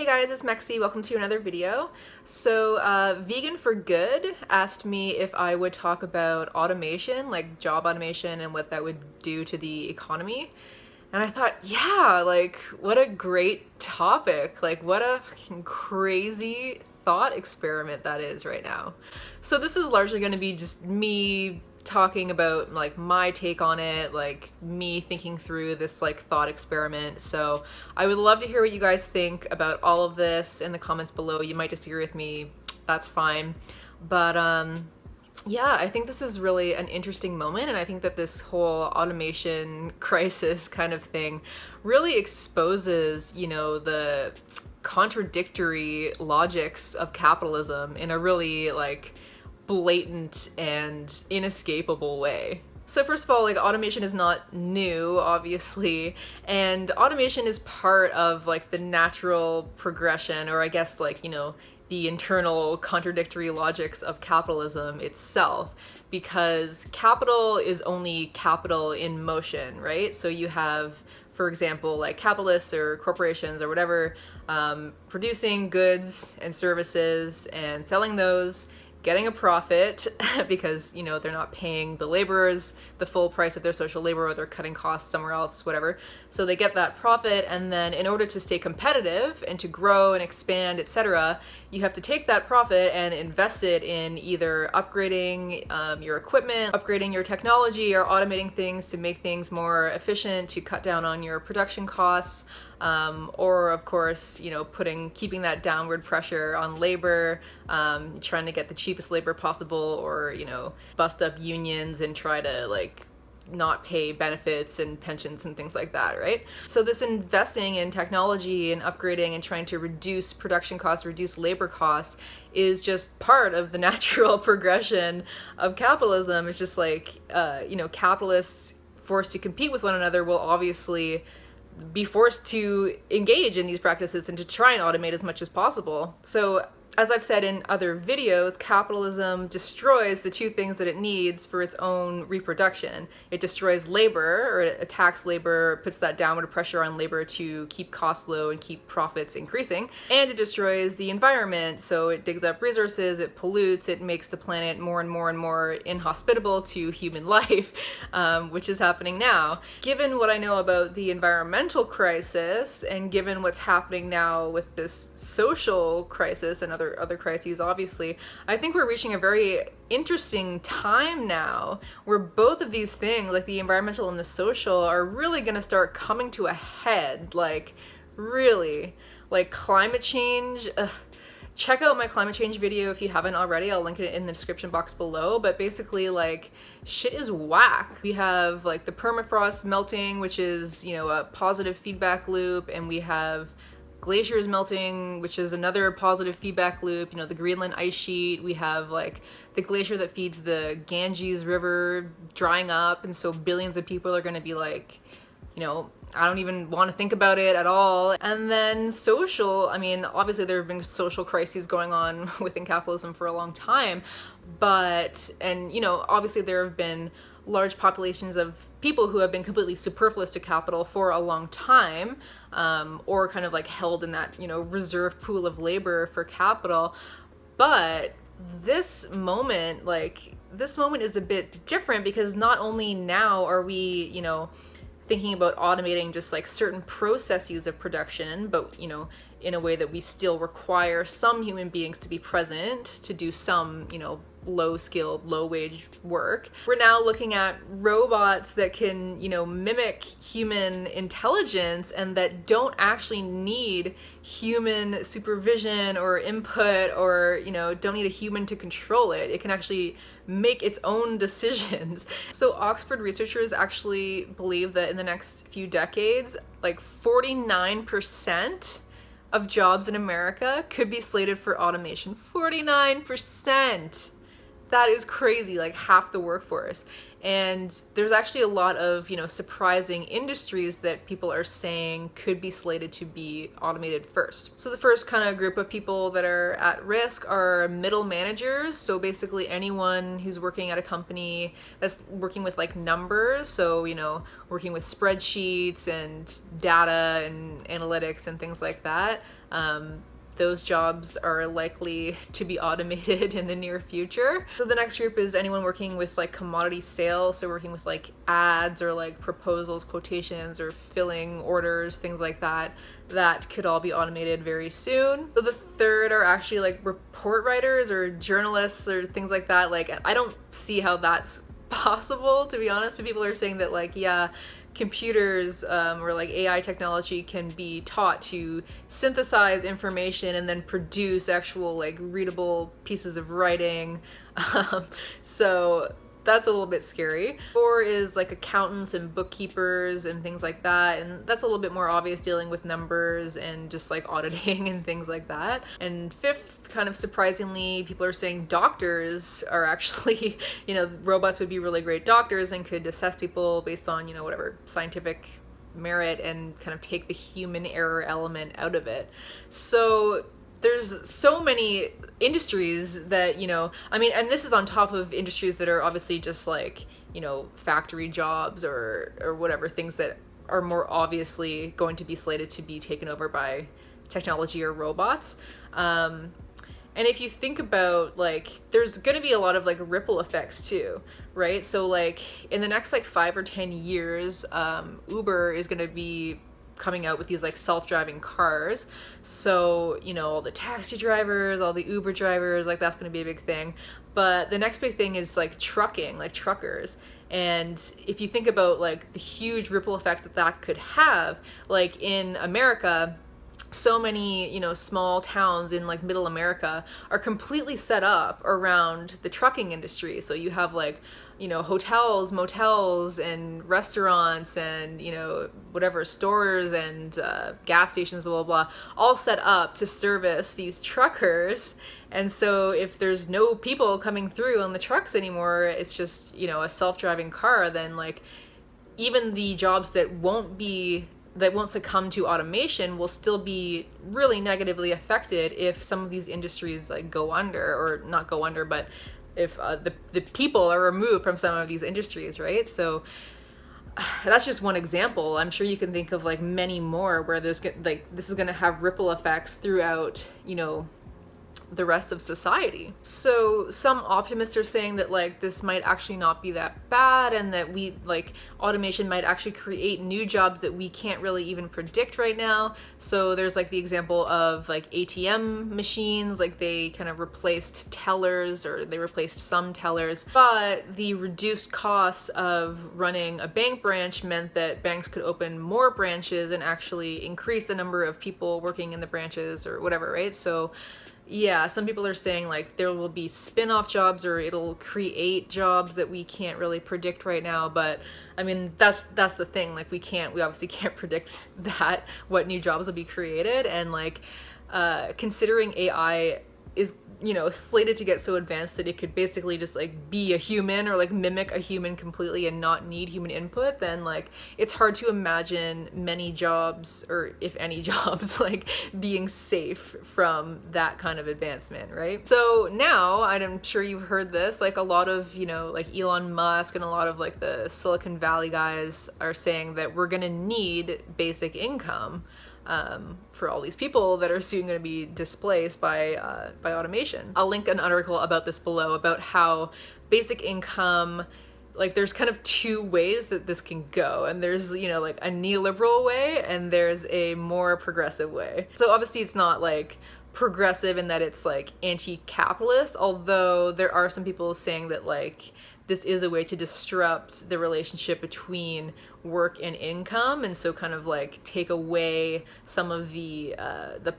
Hey guys, it's Mexi. Welcome to another video. So, Vegan for Good asked me if I would talk about automation, like job automation and what that would do to the economy. And I thought, yeah, like, what a great topic. Like, what a fucking crazy thought experiment that is right now. So this is largely going to be just me talking about like my take on it, like me thinking through this like thought experiment. So I would love to hear what you guys think about all of this in the comments below. You might disagree with me, that's fine. But yeah, I think this is really an interesting moment, and I think that this whole automation crisis kind of thing really exposes, you know, the contradictory logics of capitalism in a really like blatant and inescapable way. So first of all, like automation is not new, obviously, and automation is part of like the natural progression, or I guess like, you know, the internal contradictory logics of capitalism itself, because capital is only capital in motion, right? So you have, for example, like capitalists or corporations or whatever, producing goods and services and selling those, getting a profit because, you know, they're not paying the laborers the full price of their social labor, or they're cutting costs somewhere else, whatever. So they get that profit, and then in order to stay competitive and to grow and expand, etc., you have to take that profit and invest it in either upgrading your equipment, upgrading your technology, or automating things to make things more efficient, to cut down on your production costs, or of course, you know, keeping that downward pressure on labor, trying to get the cheapest labor possible, or, you know, bust up unions and try to like not pay benefits and pensions and things like that, right? So this investing in technology and upgrading and trying to reduce production costs, reduce labor costs, is just part of the natural progression of capitalism. It's just like, you know, capitalists forced to compete with one another will obviously be forced to engage in these practices and to try and automate as much as possible. So as I've said in other videos, capitalism destroys the two things that it needs for its own reproduction. It destroys labor, or it attacks labor, puts that downward pressure on labor to keep costs low and keep profits increasing. And it destroys the environment, so it digs up resources, it pollutes, it makes the planet more and more and more inhospitable to human life, which is happening now. Given what I know about the environmental crisis, and given what's happening now with this social crisis and other crises, obviously, I think we're reaching a very interesting time now where both of these things, like the environmental and the social, are really going to start coming to a head. Like, really, like climate change. Check out my climate change video if you haven't already. I'll link it in the description box below. But basically, like, shit is whack. We have like the permafrost melting, which is, you know, a positive feedback loop, and we have glaciers melting, which is another positive feedback loop. You know, the Greenland ice sheet. We have like the glacier that feeds the Ganges River drying up, and so billions of people are going to be like, you know, I don't even want to think about it at all. And then social, I mean, obviously there have been social crises going on within capitalism for a long time, and you know, obviously there have been large populations of people who have been completely superfluous to capital for a long time, or kind of like held in that, you know, reserve pool of labor for capital. But this moment is a bit different, because not only now are we, you know, thinking about automating just like certain processes of production, but, you know, in a way that we still require some human beings to be present to do some, you know, low-skilled, low-wage work. We're now looking at robots that can, you know, mimic human intelligence and that don't actually need human supervision or input, or, you know, don't need a human to control it. It can actually make its own decisions. So Oxford researchers actually believe that in the next few decades, like 49% of jobs in America could be slated for automation. 49%! that is crazy, like half the workforce. And there's actually a lot of, surprising industries that people are saying could be slated to be automated first. So the first kind of group of people that are at risk are middle managers. So basically anyone who's working at a company that's working with like numbers. So, working with spreadsheets and data and analytics and things like that. Those jobs are likely to be automated in the near future. So the next group is anyone working with like commodity sales, so working with like ads or like proposals, quotations, or filling orders, things like that. That could all be automated very soon. So the third are actually like report writers or journalists or things like that. Like, I don't see how that's possible, to be honest, but people are saying that like, yeah, computers or like AI technology can be taught to synthesize information and then produce actual like readable pieces of writing. So that's a little bit scary. Four is like accountants and bookkeepers and things like that, and that's a little bit more obvious, dealing with numbers and just like auditing and things like that. And fifth, kind of surprisingly, people are saying doctors are actually, robots would be really great doctors and could assess people based on, whatever scientific merit and kind of take the human error element out of it. So there's so many industries that, and this is on top of industries that are obviously just like, factory jobs or whatever, things that are more obviously going to be slated to be taken over by technology or robots. And if you think about, like, there's going to be a lot of like ripple effects too, right? So like in the next like 5 or 10 years, Uber is going to be coming out with these like self-driving cars. So, all the taxi drivers, all the Uber drivers, like that's going to be a big thing. But the next big thing is like trucking, like truckers. And if you think about like the huge ripple effects that could have, like in America, so many, small towns in like middle America are completely set up around the trucking industry. So you have like, hotels, motels, and restaurants, and, whatever, stores and gas stations, blah, blah, blah, all set up to service these truckers. And so if there's no people coming through on the trucks anymore, it's just, a self-driving car, then like even the jobs that won't succumb to automation will still be really negatively affected if some of these industries like go under, or not go under, but if the people are removed from some of these industries, right? So that's just one example. I'm sure you can think of like many more where there's like this is going to have ripple effects throughout, the rest of society. So some optimists are saying that like this might actually not be that bad, and that automation might actually create new jobs that we can't really even predict right now. So there's like the example of like ATM machines, like they kind of replaced tellers, or they replaced some tellers, but the reduced costs of running a bank branch meant that banks could open more branches and actually increase the number of people working in the branches or whatever, right? So yeah, some people are saying like there will be spin-off jobs, or it'll create jobs that we can't really predict right now. But I mean, that's the thing. Like we obviously can't predict that, what new jobs will be created. And like considering AI is, slated to get so advanced that it could basically just like be a human, or like mimic a human completely and not need human input, then like it's hard to imagine many jobs, or if any jobs, like being safe from that kind of advancement, right? So now, I'm sure you've heard this, like a lot of, like Elon Musk and a lot of like the Silicon Valley guys are saying that we're gonna need basic income for all these people that are soon going to be displaced by automation. I'll link an article about this below, about how basic income, like there's kind of two ways that this can go, and there's like a neoliberal way and there's a more progressive way. So obviously it's not like progressive in that it's like anti-capitalist, although there are some people saying that like this is a way to disrupt the relationship between work and income, and so kind of like take away some of the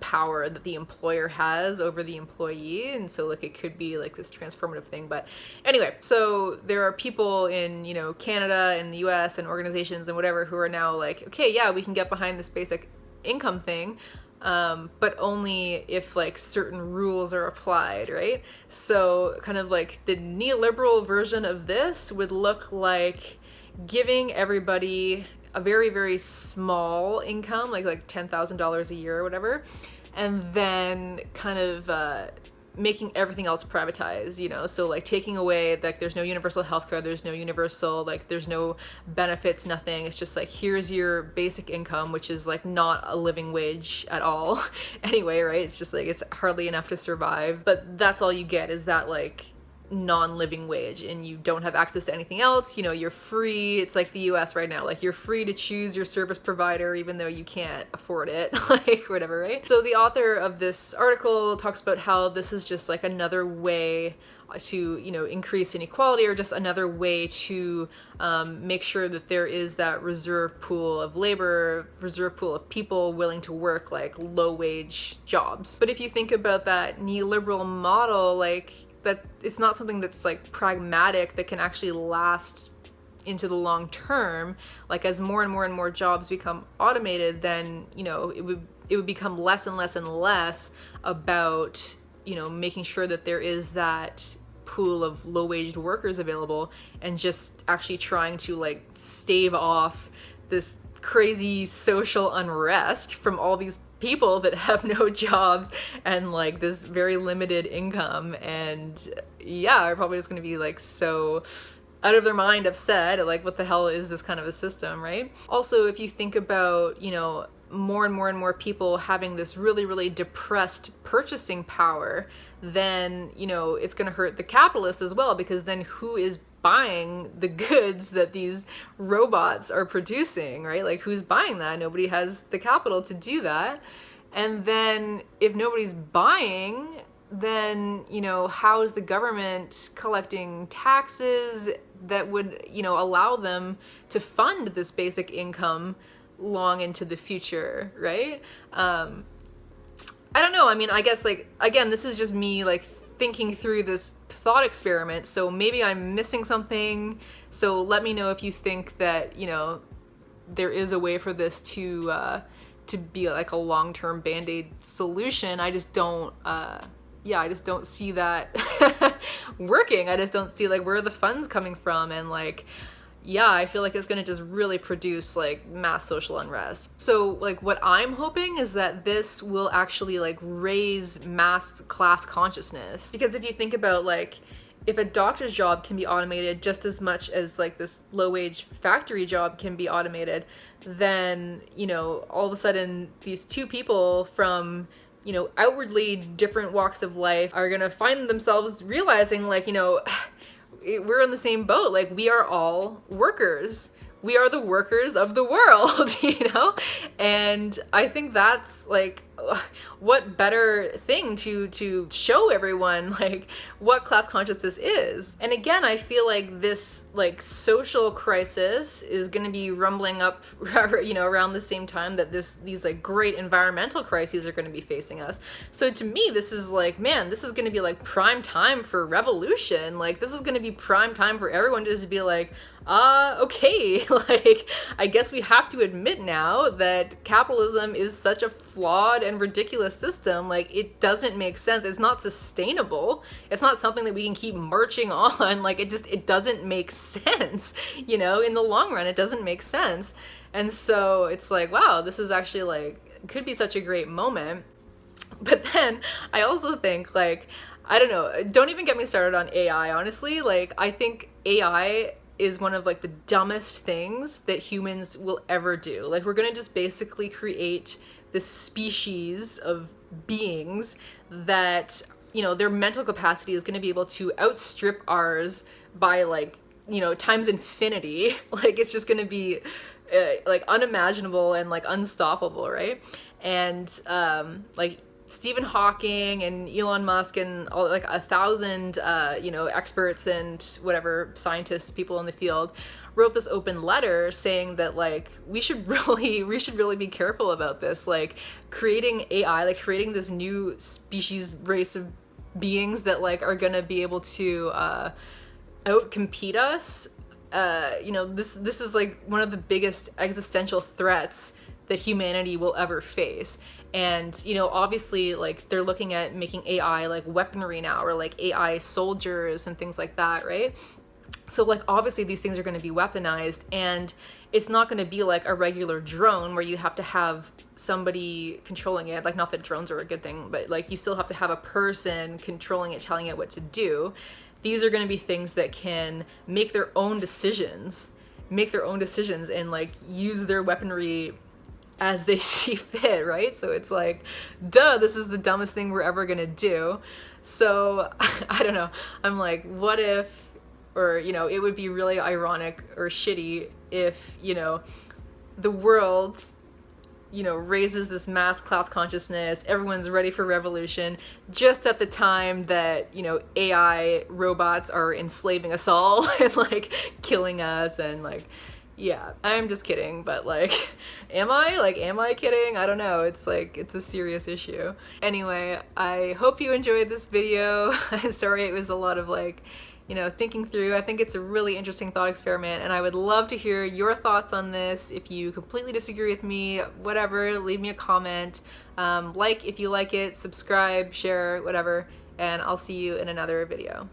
power that the employer has over the employee, and so like it could be like this transformative thing. But anyway, so there are people in Canada and the US and organizations and whatever who are now like, okay, yeah, we can get behind this basic income thing. but only if like certain rules are applied, right? So kind of like the neoliberal version of this would look like giving everybody a very, very small income, like $10,000 a year or whatever, and then kind of making everything else privatized, you know? So like taking away, like there's no universal healthcare, there's no universal, like there's no benefits, nothing. It's just like, here's your basic income, which is like not a living wage at all anyway, right? It's just like, it's hardly enough to survive, but that's all you get, is that like non-living wage, and you don't have access to anything else. You know, you're free. It's like the US right now, like you're free to choose your service provider even though you can't afford it, like whatever, right? So the author of this article talks about how this is just like another way to, you know, increase inequality, or just another way to make sure that there is that reserve pool of labor, reserve pool of people willing to work like low wage jobs. But if you think about that neoliberal model, like that it's not something that's like pragmatic, that can actually last into the long term. Like as more and more and more jobs become automated, then, you know, it would become less and less and less about, you know, making sure that there is that pool of low-wage workers available, and just actually trying to like stave off this crazy social unrest from all these people that have no jobs and like this very limited income. And yeah, are probably just going to be like so out of their mind upset, like what the hell is this kind of a system, right? Also, if you think about, you know, more and more and more people having this really, really depressed purchasing power, then, you know, it's going to hurt the capitalists as well, because then who is buying the goods that these robots are producing, right? Like who's buying that? Nobody has the capital to do that. And then if nobody's buying, then, you know, how is the government collecting taxes that would, you know, allow them to fund this basic income long into the future, right? I don't know. I mean, I guess like, again, this is just me like thinking through this thought experiment, so maybe I'm missing something. So let me know if you think that, you know, there is a way for this to be like a long-term band-aid solution. I just don't, yeah, I just don't see that working. I just don't see like where are the funds coming from, and like, yeah, I feel like it's gonna just really produce like mass social unrest. So like what I'm hoping is that this will actually like raise mass class consciousness. Because if you think about like, if a doctor's job can be automated just as much as like this low-wage factory job can be automated, then, you know, all of a sudden these two people from, you know, outwardly different walks of life are gonna find themselves realizing like, you know, we're in the same boat. Like we are all workers. We are the workers of the world, you know? And I think that's like, what better thing to show everyone like what class consciousness is. And again, I feel like this like social crisis is going to be rumbling up, you know, around the same time that these like great environmental crises are going to be facing us. So to me, this is like, man, this is going to be like prime time for revolution. Like this is going to be prime time for everyone to just be like, okay, like, I guess we have to admit now that capitalism is such a flawed and ridiculous system. Like, it doesn't make sense. It's not sustainable. It's not something that we can keep marching on. Like, it doesn't make sense, you know, in the long run, it doesn't make sense. And so it's like, wow, this is actually like, could be such a great moment. But then I also think like, I don't know, don't even get me started on AI, honestly. Like, I think AI is one of like the dumbest things that humans will ever do. Like we're gonna just basically create this species of beings that, you know, their mental capacity is gonna be able to outstrip ours by like, you know, times infinity. Like it's just gonna be like unimaginable and like unstoppable, right? And like Stephen Hawking and Elon Musk and all, like 1,000, you know, experts and whatever scientists, people in the field, wrote this open letter saying that like we should really be careful about this, like creating AI, like creating this new species race of beings that like are gonna be able to outcompete us. You know, this is like one of the biggest existential threats that humanity will ever face. And, you know, obviously, like, they're looking at making AI like weaponry now, or like AI soldiers and things like that, right? So, like, obviously these things are going to be weaponized, and it's not going to be like a regular drone where you have to have somebody controlling it. Like, not that drones are a good thing, but like you still have to have a person controlling it, telling it what to do. These are going to be things that can make their own decisions, and like use their weaponry as they see fit, right? So it's like, duh, this is the dumbest thing we're ever gonna do. So I don't know. I'm like, what if, or, you know, it would be really ironic or shitty if, you know, the world, you know, raises this mass class consciousness, everyone's ready for revolution, just at the time that, you know, AI robots are enslaving us all and like killing us. And like, yeah, I'm just kidding, but like, am I kidding? I don't know. It's like, it's a serious issue. Anyway, I hope you enjoyed this video. I'm sorry it was a lot of like, you know, thinking through. I think it's a really interesting thought experiment, and I would love to hear your thoughts on this. If you completely disagree with me, whatever, leave me a comment. Like if you like it, subscribe, share, whatever, and I'll see you in another video.